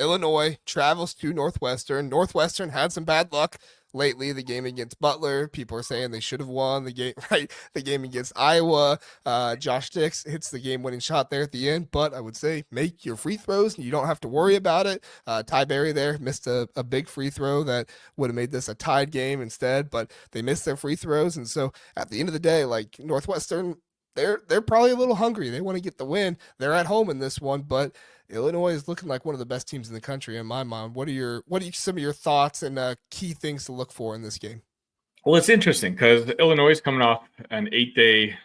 Illinois travels to Northwestern. Northwestern had some bad luck lately. The game against Butler, people are saying they should have won the game, right? The game against Iowa, Josh Dix hits the game-winning shot there at the end. But I would say make your free throws, and you don't have to worry about it. Ty Berry there missed a big free throw that would have made this a tied game instead, but they missed their free throws, and so at the end of the day, like Northwestern, they're probably a little hungry. They want to get the win. They're at home in this one, but Illinois is looking like one of the best teams in the country in my mind. What are some of your thoughts and key things to look for in this game? Well, it's interesting because Illinois is coming off an 8-day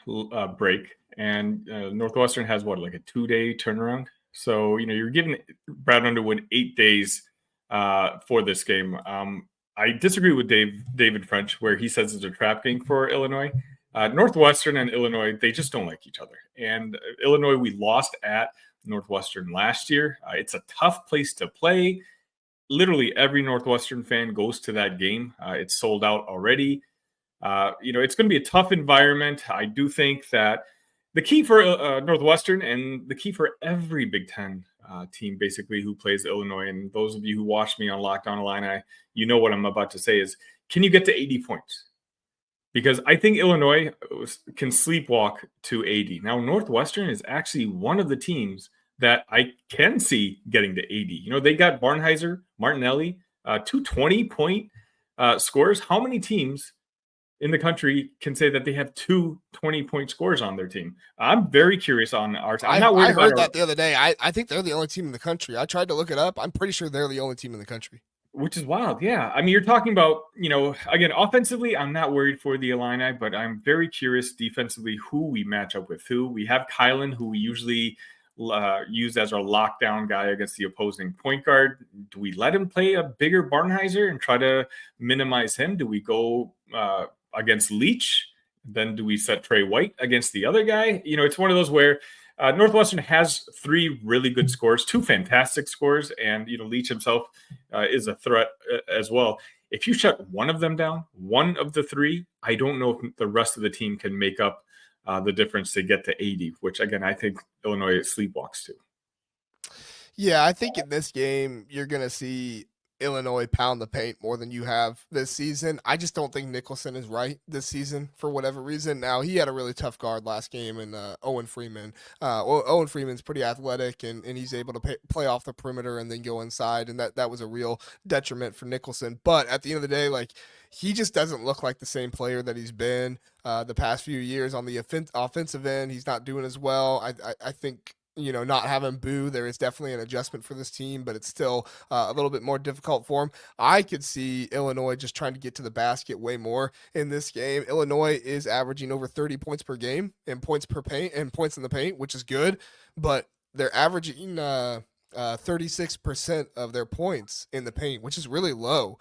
break, and Northwestern has like a 2-day turnaround. So you're giving Brad Underwood 8 days for this game. I disagree with David French, where he says it's a trap game for Illinois. Northwestern and Illinois, they just don't like each other. And Illinois, we lost at Northwestern last year. It's a tough place to play. Literally every Northwestern fan goes to that game. It's sold out already. It's going to be a tough environment. I do think that the key for Northwestern and the key for every Big Ten team, basically, who plays Illinois, and those of you who watch me on Locked On Illini, you know what I'm about to say is, can you get to 80 points? Because I think Illinois can sleepwalk to 80. Now, Northwestern is actually one of the teams that I can see getting to 80. They got Barnhizer, Martinelli, 2 20-point scores. How many teams in the country can say that they have 2 20-point scores on their team? I'm very curious on our team. I heard that the other day. I think they're the only team in the country. I tried to look it up. I'm pretty sure they're the only team in the country. Which is wild. Yeah. I mean, you're talking about, again, offensively, I'm not worried for the Illini, but I'm very curious defensively who we match up with who. We have Kylan, who we usually use as our lockdown guy against the opposing point guard. Do we let him play a bigger Barnhizer and try to minimize him? Do we go against Leach? Then do we set Trey White against the other guy? It's one of those where Northwestern has 3 really good scores, 2 fantastic scores, and Leach himself is a threat as well. If you shut one of them down, one of the 3, I don't know if the rest of the team can make up the difference to get to 80, which, again, I think Illinois sleepwalks to. Yeah, I think in this game, you're going to see Illinois pound the paint more than you have this season. I just don't think Nicholson is right this season for whatever reason. Now, he had a really tough guard last game in Owen Freeman. Owen Freeman's pretty athletic, and he's able to play off the perimeter and then go inside, and that was a real detriment for Nicholson. But at the end of the day, he just doesn't look like the same player that he's been the past few years on the offensive end. He's not doing as well. I think not having Boo, there is definitely an adjustment for this team, but it's still a little bit more difficult for him. I could see Illinois just trying to get to the basket way more in this game. Illinois is averaging over 30 points per game and points in the paint, which is good, but they're averaging 36% of their points in the paint, which is really low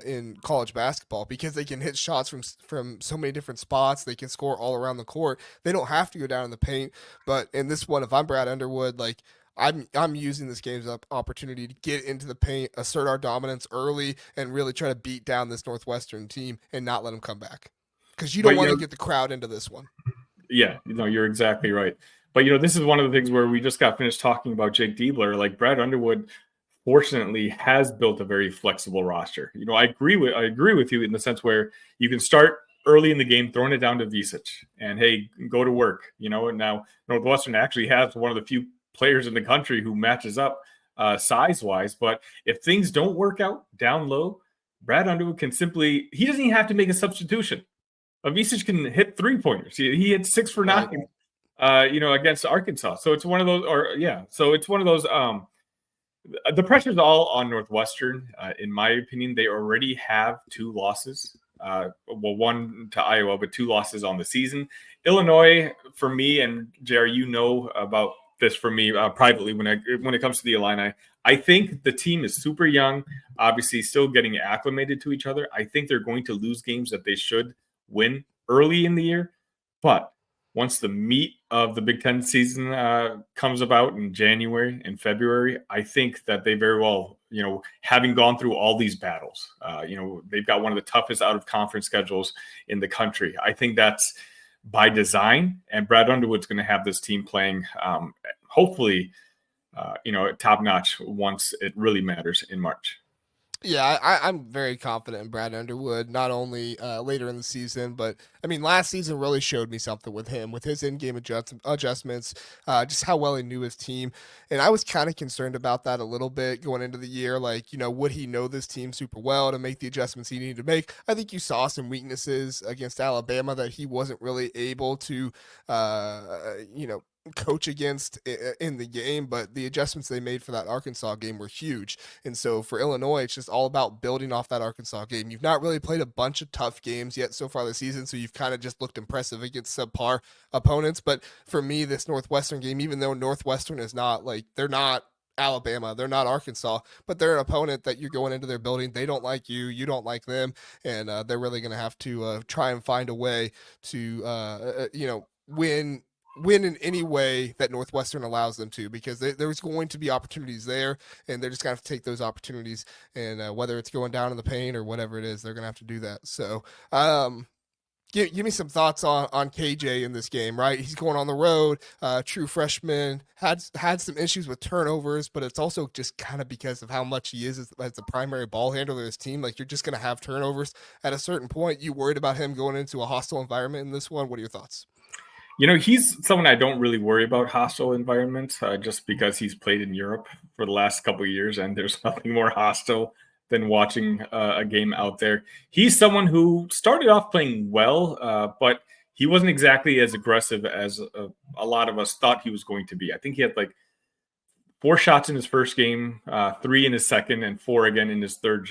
in college basketball, because they can hit shots from so many different spots. They can score all around the court. They don't have to go down in the paint. But in this one, if I'm Brad Underwood, I'm using this game's opportunity to get into the paint, assert our dominance early, and really try to beat down this Northwestern team and not let them come back, because you don't want to get the crowd into this one. Yeah, you're exactly right. But, this is one of the things where we just got finished talking about Jake Diebler. Brad Underwood, fortunately, has built a very flexible roster. I agree with you in the sense where you can start early in the game, throwing it down to Visic, and, hey, go to work. And now Northwestern actually has one of the few players in the country who matches up size-wise. But if things don't work out down low, Brad Underwood can simply – he doesn't even have to make a substitution. Visic can hit 3-pointers. He hit 6 for 9. Against Arkansas. So it's one of those, the pressure's all on Northwestern. In my opinion, they already have 2 losses. One to Iowa, but 2 losses on the season. Illinois, for me, and JR, about this for me privately when it comes to the Illini, I think the team is super young, obviously still getting acclimated to each other. I think they're going to lose games that they should win early in the year, but once the meat of the Big Ten season comes about in January and February, I think that they very well, having gone through all these battles, they've got one of the toughest out-of-conference schedules in the country. I think that's by design, and Brad Underwood's going to have this team playing, hopefully, top notch once it really matters in March. Yeah, I'm very confident in Brad Underwood, not only later in the season, but I mean, last season really showed me something with him, with his in-game adjustments, just how well he knew his team. And I was kind of concerned about that a little bit going into the year. Like, would he know this team super well to make the adjustments he needed to make? I think you saw some weaknesses against Alabama that he wasn't really able to, coach against in the game, but the adjustments they made for that Arkansas game were huge. And so for Illinois, it's just all about building off that Arkansas game. You've not really played a bunch of tough games yet so far this season, so you've kind of just looked impressive against subpar opponents. But for me, this Northwestern game, even though Northwestern is not like, they're not Alabama, they're not Arkansas, but they're an opponent that you're going into their building. They don't like you, you don't like them, and they're really going to have to try and find a way to, win in any way that Northwestern allows them to, because there's going to be opportunities there, and they're just going to have to take those opportunities. And whether it's going down in the paint or whatever it is, they're going to have to do that. So, give me some thoughts on KJ in this game, right? He's going on the road, true freshman, had some issues with turnovers, but it's also just kind of because of how much he is as the primary ball handler of his team. Like, you're just going to have turnovers at a certain point. You worried about him going into a hostile environment in this one? What are your thoughts? He's someone I don't really worry about hostile environments, just because he's played in Europe for the last couple of years, and there's nothing more hostile than watching a game out there. He's someone who started off playing well, but he wasn't exactly as aggressive as a lot of us thought he was going to be. I think he had like 4 shots in his first game, 3 in his second, and 4 again in his third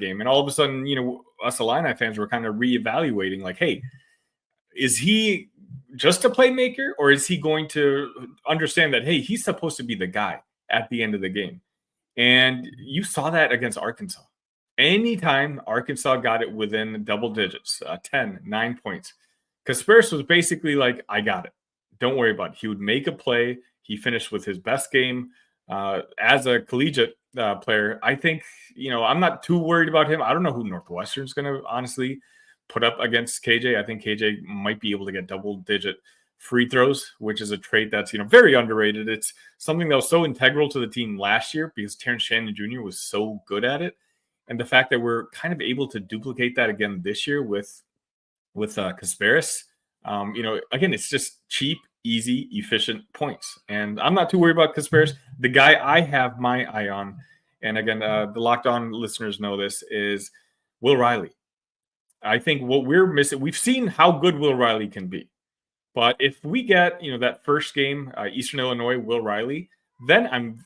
game. And all of a sudden, us Illini fans were kind of reevaluating, like, hey, is he just a playmaker, or is he going to understand that, hey, he's supposed to be the guy at the end of the game? And you saw that against Arkansas. Anytime Arkansas got it within double digits, 10, 9 points, Kasparis was basically like, I got it. Don't worry about it. He would make a play. He finished with his best game as a collegiate player. I think, I'm not too worried about him. I don't know who Northwestern's going to honestly put up against KJ. I think KJ might be able to get double-digit free throws, which is a trait that's very underrated. It's something that was so integral to the team last year because Terrence Shannon Jr. was so good at it, and the fact that we're kind of able to duplicate that again this year with Kasparis. Again, it's just cheap, easy, efficient points, and I'm not too worried about Kasparis. The guy I have my eye on, and again, the Locked On listeners know this, is Will Riley. I think what we're missing, we've seen how good Will Riley can be. But if we get, that first game, Eastern Illinois, Will Riley, then I'm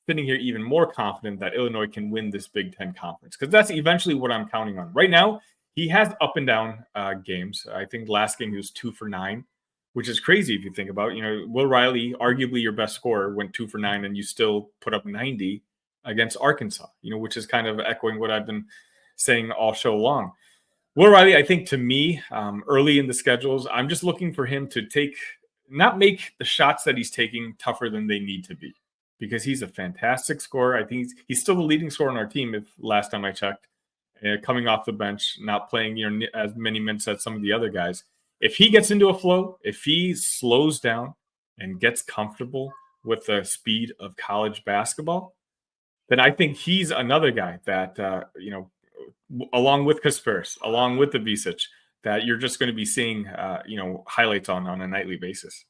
sitting here even more confident that Illinois can win this Big Ten conference, because that's eventually what I'm counting on. Right now, he has up and down games. I think last game he was 2 for 9, which is crazy if you think about it. Will Riley, arguably your best scorer, went 2 for 9, and you still put up 90 against Arkansas, which is kind of echoing what I've been saying all show long. Will Riley, I think, to me, early in the schedules, I'm just looking for him to not make the shots that he's taking tougher than they need to be, because he's a fantastic scorer. I think he's still the leading scorer on our team, if last time I checked, coming off the bench, not playing as many minutes as some of the other guys. If he gets into a flow, if he slows down and gets comfortable with the speed of college basketball, then I think he's another guy that, along with Kasparis, along with the Visic, that you're just going to be seeing, highlights on a nightly basis.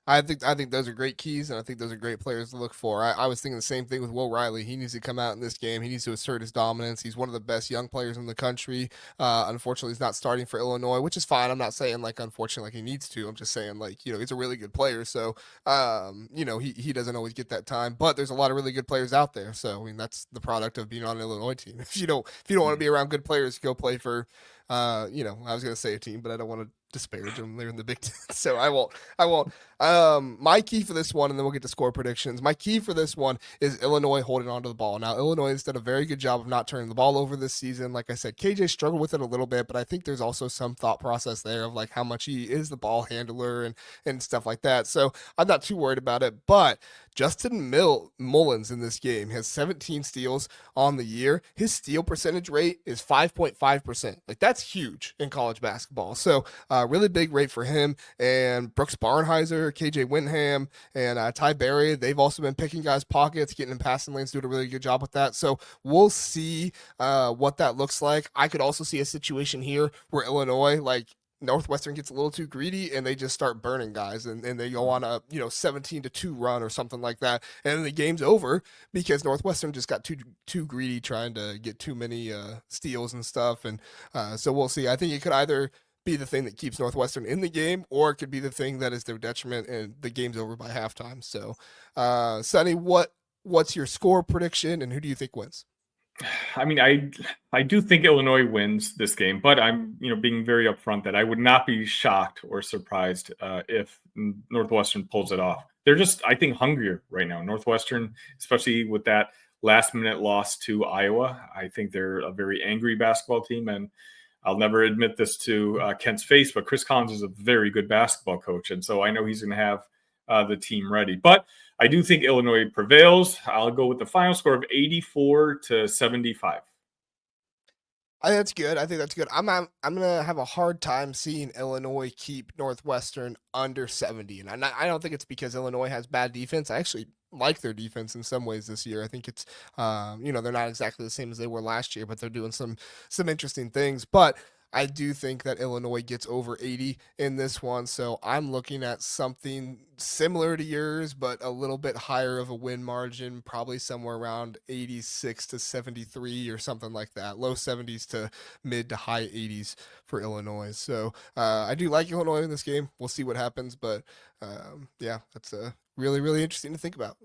I think those are great keys, and I think those are great players to look for. I was thinking the same thing with Will Riley. He needs to come out in this game. He needs to assert his dominance. He's one of the best young players in the country. Unfortunately, he's not starting for Illinois, which is fine. I'm not saying unfortunately he needs to. I'm just saying he's a really good player. So he doesn't always get that time, but there's a lot of really good players out there. So I mean that's the product of being on an Illinois team. If you don't want to be around good players, go play for I was gonna say a team, but I don't want to disparage them. They're in the Big Ten, so I won't. My key for this one, and then we'll get to score predictions. My key for this one is Illinois holding onto the ball. Now, Illinois has done a very good job of not turning the ball over this season. Like I said, KJ struggled with it a little bit, but I think there's also some thought process there of how much he is the ball handler and stuff like that. So I'm not too worried about it. But Mullins in this game has 17 steals on the year. His steal percentage rate is 5.5%. Like, that's huge in college basketball. So, really big rate for him. And Brooks Barnheiser, KJ Windham, and Ty Berry, they've also been picking guys' pockets, getting in passing lanes, doing a really good job with that. So, we'll see what that looks like. I could also see a situation here where Illinois, like, Northwestern gets a little too greedy and they just start burning guys and they go on a 17-2 run or something like that, and then the game's over because Northwestern just got too greedy trying to get too many steals and stuff. And so we'll see. I think it could either be the thing that keeps Northwestern in the game, or it could be the thing that is their detriment and the game's over by halftime. So, Sonny, what's your score prediction and who do you think wins? I mean, I do think Illinois wins this game, but I'm being very upfront that I would not be shocked or surprised if Northwestern pulls it off. They're just, I think, hungrier right now. Northwestern, especially with that last minute loss to Iowa, I think they're a very angry basketball team, and I'll never admit this to Kent's face, but Chris Collins is a very good basketball coach, and so I know he's going to have the team ready. But I do think Illinois prevails. I'll go with the final score of 84-75. That's good. I think that's good. I'm gonna have a hard time seeing Illinois keep Northwestern under 70, and I don't think it's because Illinois has bad defense. I actually like their defense in some ways this year. I think it's they're not exactly the same as they were last year, but they're doing some interesting things. But I do think that Illinois gets over 80 in this one, so I'm looking at something similar to yours, but a little bit higher of a win margin, probably somewhere around 86-73 or something like that. Low 70s to mid to high 80s for Illinois. So I do like Illinois in this game. We'll see what happens, but yeah, that's really, really interesting to think about.